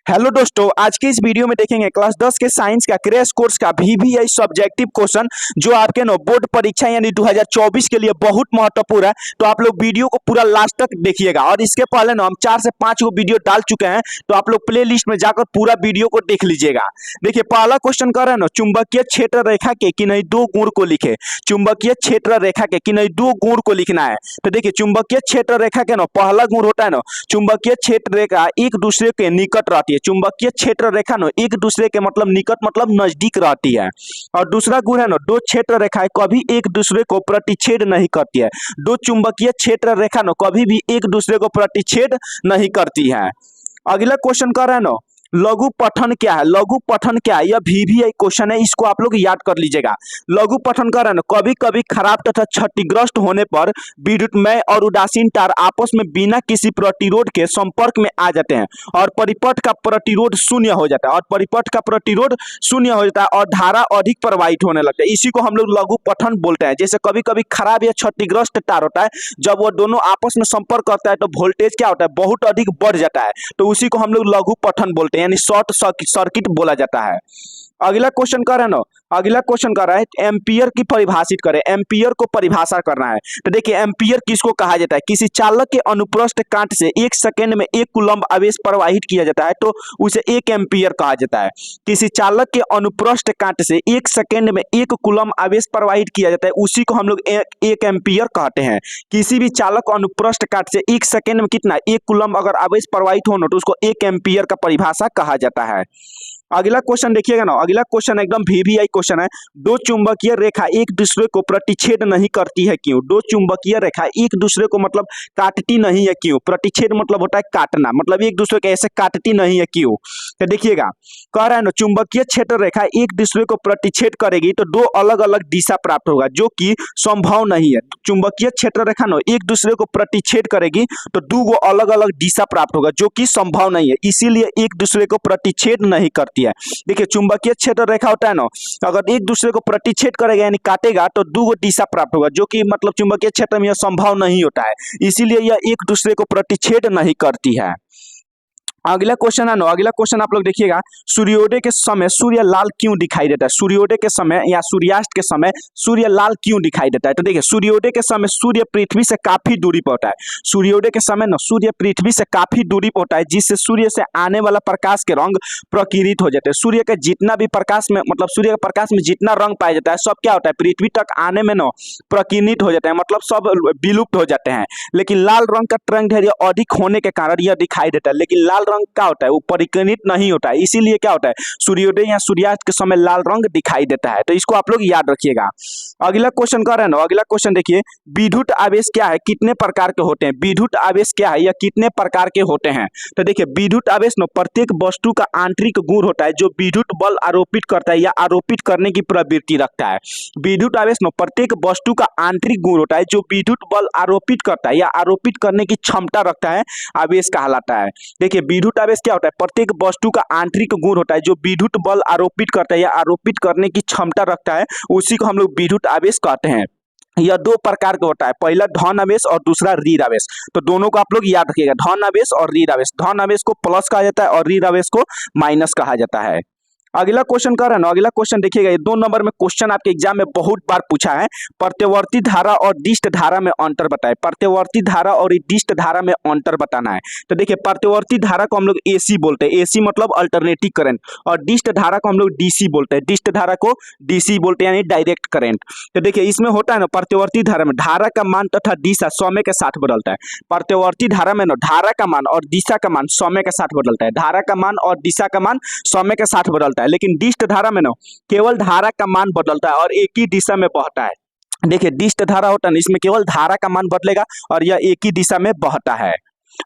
Hello दोस्तों, आज के इस वीडियो में देखेंगे क्लास 10 के साइंस का क्रैश कोर्स का VVI सब्जेक्टिव क्वेश्चन जो आपके बोर्ड परीक्षा यानी 2024 के लिए बहुत महत्वपूर्ण है। तो आप लोग वीडियो को पूरा लास्ट तक देखिएगा। और इसके पहले हम 4 से 5 को वीडियो डाल चुके हैं, तो आप लोग प्ले लिस्ट में जाकर पूरा वीडियो को देख लीजिएगा। देखिए पहला क्वेश्चन कर रहे हैं चुंबकीय क्षेत्र रेखा के किन्हीं दो गुण को लिखे। चुंबकीय क्षेत्र रेखा के किन्हीं दो गुण को लिखना है। तो देखिए चुंबकीय क्षेत्र रेखा के पहला गुण होता है चुंबकीय क्षेत्र रेखा एक दूसरे के निकट रहती है। चुंबकीय क्षेत्र रेखा एक दूसरे के मतलब निकट मतलब नजदीक रहती है। और दूसरा गुण है दो क्षेत्र रेखाएं कभी एक दूसरे को प्रतिच्छेद नहीं करती है। दो चुंबकीय क्षेत्र रेखा कभी भी एक दूसरे को प्रतिच्छेद नहीं करती है। अगला क्वेश्चन कर रहे हैं लघु पठन क्या है। लघु पठन क्या है, यह VVI क्वेश्चन है, इसको आप लोग याद कर लीजिएगा। लघु पठन कर रहे हैं कभी कभी खराब तथा क्षतिग्रस्त होने पर विद्युतमय और उदासीन तार आपस में बिना किसी प्रतिरोध के संपर्क में आ जाते हैं और परिपथ का प्रतिरोध शून्य हो जाता है। और परिपथ का प्रतिरोध शून्य हो जाता है और धारा अधिक प्रवाहित होने लगता है। इसी को हम लोग लघु पठन बोलते हैं। जैसे कभी कभी खराब या क्षतिग्रस्त तार होता है, जब वो दोनों आपस में संपर्क करता है तो वोल्टेज क्या होता है, बहुत अधिक बढ़ जाता है। तो उसी को हम लोग लघु पठन बोलते हैं, यानी शॉर्ट सर्किट बोला जाता है। अगला क्वेश्चन कर रहे हैं अगला क्वेश्चन कर रहा है एम्पियर की परिभाषित करें। एम्पियर को परिभाषा करना है। तो देखिए एम्पियर किसको कहा जाता है, किसी चालक के अनुप्रस्थ काट से 1 सेकंड में 1 कूलम्ब आवेश प्रवाहित किया जाता है तो उसे 1 एम्पियर कहा जाता है। किसी चालक के अनुप्रस्थ काट से 1 सेकंड में 1 कूलम्ब आवेश प्रवाहित किया जाता है, उसी को हम लोग 1 एम्पियर कहते हैं। किसी भी चालक अनुप्रस्थ काट से 1 सेकंड में कितना 1 कूलम्ब अगर आवेश प्रवाहित हो तो उसको 1 एम्पियर का परिभाषा कहा जाता है। अगला क्वेश्चन देखिएगा अगला क्वेश्चन एकदम VVI क्वेश्चन है। दो चुंबकीय रेखा एक दूसरे को प्रतिच्छेद नहीं करती है, क्यों। दो चुंबकीय रेखा एक दूसरे को मतलब काटती नहीं है, क्यों। प्रतिच्छेद मतलब होता है काटना, मतलब एक दूसरे को ऐसे काटती नहीं है, क्यों। तो देखिएगा कह रहा है चुंबकीय क्षेत्र रेखा एक दूसरे को प्रतिच्छेद करेगी तो दो अलग अलग दिशा प्राप्त होगा, जो कि संभव नहीं है। चुंबकीय क्षेत्र रेखा एक दूसरे को प्रतिच्छेद करेगी तो दो अलग अलग दिशा प्राप्त होगा, जो कि संभव नहीं है, इसीलिए एक दूसरे को प्रतिच्छेद नहीं करती है। देखिए चुंबकीय क्षेत्र रेखा होता है अगर एक दूसरे को प्रतिच्छेद करेगा यानी काटेगा तो दो दिशा प्राप्त होगा, जो कि मतलब चुंबकीय क्षेत्र में यह संभव नहीं होता है, इसीलिए यह एक दूसरे को प्रतिच्छेद नहीं करती है। अगला क्वेश्चन है अगला क्वेश्चन आप लोग देखिएगा, सूर्योदय के समय सूर्य लाल क्यों दिखाई देता है। सूर्योदय के समय या सूर्यास्त के समय सूर्य लाल क्यों दिखाई देता है। तो देखिए सूर्योदय के समय सूर्य पृथ्वी से काफी दूरी पर होता है। सूर्योदय के समय सूर्य पृथ्वी से काफी दूरी पर होता है, जिससे सूर्य से आने वाला प्रकाश के रंग प्रकीर्णित हो जाते हैं। सूर्य का जितना भी प्रकाश में मतलब सूर्य के प्रकाश में जितना रंग पाया जाता है सब क्या होता है, पृथ्वी तक आने में प्रकीर्णित हो जाते हैं, मतलब सब विलुप्त हो जाते हैं। लेकिन लाल रंग का तरंगदैर्घ्य अधिक होने के कारण यह दिखाई देता है। लेकिन लाल रंग क्या होता है, वो परिकीर्णित नहीं होता है, इसीलिए क्या होता है सूर्योदय या सूर्यास्त के समय लाल रंग दिखाई देता है। तो इसको आप लोग याद रखिएगा। अगला क्वेश्चन कर रहे हैं अगला क्वेश्चन देखिए, विद्युत आवेश क्या है, कितने प्रकार के होते हैं। विद्युत आवेश क्या है या कितने प्रकार के होते हैं। तो देखिए विद्युत आवेश प्रत्येक वस्तु का आंतरिक गुण होता है जो विद्युत बल आरोपित करता है या आरोपित करने की प्रवृत्ति रखता है। विद्युत आवेश प्रत्येक वस्तु का आंतरिक गुण होता है जो विद्युत बल आरोपित करता है या आरोपित करने की क्षमता रखता है, आवेश कहलाता है। देखिए विद्युत आवेश क्या होता है, प्रत्येक वस्तु का आंतरिक गुण होता है जो विद्युत बल आरोपित करता है या आरोपित करने की क्षमता रखता है, उसी को हम लोग विद्युत आवेश कहते हैं। यह दो प्रकार का होता है, पहला धन आवेश और दूसरा ऋण आवेश। तो दोनों को आप लोग याद रखिएगा, धन आवेश और ऋण आवेश। धन आवेश को प्लस कहा जाता है और ऋण आवेश को माइनस कहा जाता है। अगला क्वेश्चन कर रहे हैं अगला क्वेश्चन देखिएगा, ये 2 नंबर में क्वेश्चन आपके एग्जाम में बहुत बार पूछा है। प्रत्यवर्ती धारा और दिष्ट धारा में अंतर बताएं। प्रत्यवर्ती धारा और दिष्ट धारा में अंतर बताना है। तो देखिए प्रत्यवर्ती धारा को हम लोग AC बोलते हैं, AC मतलब अल्टरनेटिव करंट, और दिष्ट धारा को हम लोग DC बोलते हैं, दिष्ट धारा को DC बोलते हैं यानी डायरेक्ट करंट। तो देखिए इसमें होता है प्रत्यवर्ती धारा में धारा का मान तथा दिशा समय के साथ बदलता है। प्रत्यवर्ती धारा में धारा का मान और दिशा का मान समय के साथ बदलता है। धारा का मान और दिशा का मान समय के साथ बदलता है। लेकिन दिष्ट धारा में केवल धारा का मान बदलता है और एक ही दिशा में बहता है। देखिए दिष्ट धारा होता है इसमें केवल धारा का मान बदलेगा और यह एक ही दिशा में बहता है।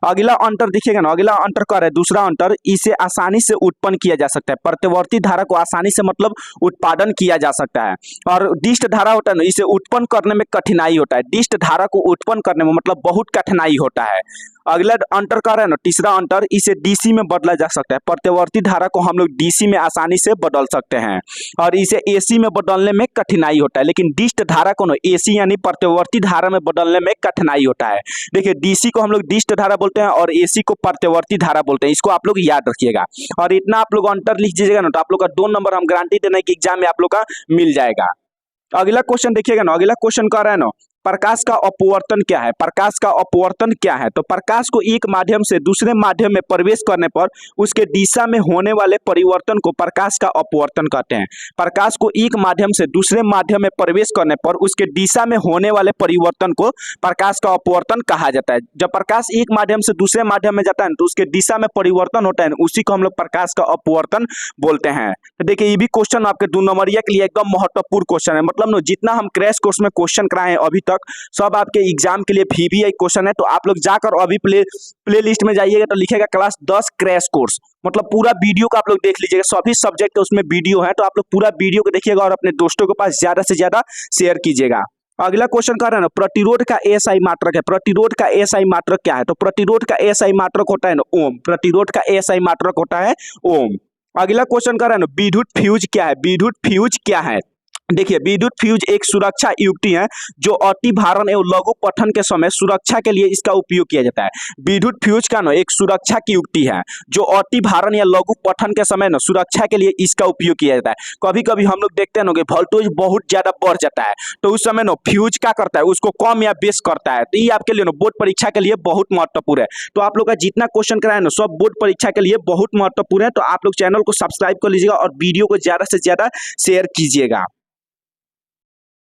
अगला अंतर देखिएगा अगला अंतर क्या है, दूसरा अंतर, इसे आसानी से उत्पन्न किया जा सकता है। प्रत्यवर्ती धारा को आसानी से मतलब उत्पादन किया जा सकता है, और दिष्ट धारा होता है इसे उत्पन्न करने में कठिनाई होता है। दिष्ट धारा को उत्पन्न करने में मतलब बहुत कठिनाई होता है। अगला अंतर कर रहे हैं तीसरा अंतर, इसे DC में बदला जा सकता है। प्रत्यवर्ती धारा को हम लोग DC में आसानी से बदल सकते हैं और इसे AC में बदलने में कठिनाई होता है। लेकिन दिष्ट धारा को AC यानी प्रत्यवर्ती धारा में बदलने में कठिनाई होता है। देखिए DC को हम लोग दिष्ट धारा बोलते हैं और AC को प्रत्यावर्ती धारा बोलते हैं। इसको आप लोग याद रखिएगा और इतना आप लोग अंतर लिख दीजिएगा ना तो आप लोग का 2 नंबर हम गारंटी देना है कि एग्जाम में आप लोग का मिल जाएगा। अगला क्वेश्चन देखिएगा ना, अगला क्वेश्चन कह रहा है ना प्रकाश का अपवर्तन क्या है। प्रकाश का अपवर्तन क्या है? तो प्रकाश को एक माध्यम से दूसरे माध्यम में प्रवेश करने पर उसके दिशा में होने वाले परिवर्तन को प्रकाश का अपवर्तन कहते हैं। प्रकाश को एक माध्यम से दूसरे माध्यम में प्रवेश करने पर उसके दिशा में होने वाले परिवर्तन को प्रकाश का अपवर्तन कहा जाता है। जब प्रकाश एक माध्यम से दूसरे माध्यम में जाता है तो उसके दिशा में परिवर्तन होता है, उसी को हम लोग प्रकाश का अपवर्तन बोलते हैं। तो देखिए ये भी क्वेश्चन आपके 2 नंबरिया के लिए एकदम महत्वपूर्ण क्वेश्चन है। मतलब ना जितना हम क्रैश कोर्स में क्वेश्चन कराए हैं अभी तक सब आपके एग्जाम के लिए VVI क्वेश्चन है। तो आप लोग जाकर अभी प्ले लिस्ट में जाइएगा तो लिखेगा क्लास 10 क्रैश कोर्स, मतलब पूरा वीडियो का आप लोग देख लीजिएगा। सभी सब्जेक्ट के उसमें वीडियो है, तो आप लोग पूरा वीडियो को देखिएगा और अपने दोस्तों के पास ज्यादा से ज्यादा शेयर कीजिएगा। अगला क्वेश्चन कर रहे हैं ना प्रतिरोध का SI मात्रक है। प्रतिरोध का SI मात्रक क्या है? तो प्रतिरोध का SI मात्रक होता है ना ओम। प्रतिरोध का SI मात्रक होता है ओम। अगला क्वेश्चन कर रहे हैं ना विद्युत फ्यूज क्या है? विद्युत फ्यूज क्या है? देखिए विद्युत फ्यूज एक सुरक्षा युक्ति है जो अति भारण एवं लघु पठन के समय सुरक्षा के लिए इसका उपयोग किया जाता है। विद्युत फ्यूज का ना एक सुरक्षा की युक्ति है जो अति भारण या लघु पठन के समय ना सुरक्षा के लिए इसका उपयोग किया जाता है। कभी कभी हम लोग देखते हैं ना कि वोल्टेज बहुत ज्यादा बढ़ जाता है तो उस समय ना फ्यूज क्या करता है उसको कम या बेस करता है। तो ये आपके लिए ना बोर्ड परीक्षा के लिए बहुत महत्वपूर्ण है। तो आप लोग का जितना क्वेश्चन कराए ना सब बोर्ड परीक्षा के लिए बहुत महत्वपूर्ण है। तो आप लोग चैनल को सब्सक्राइब कर लीजिएगा और वीडियो को ज्यादा से ज्यादा शेयर कीजिएगा।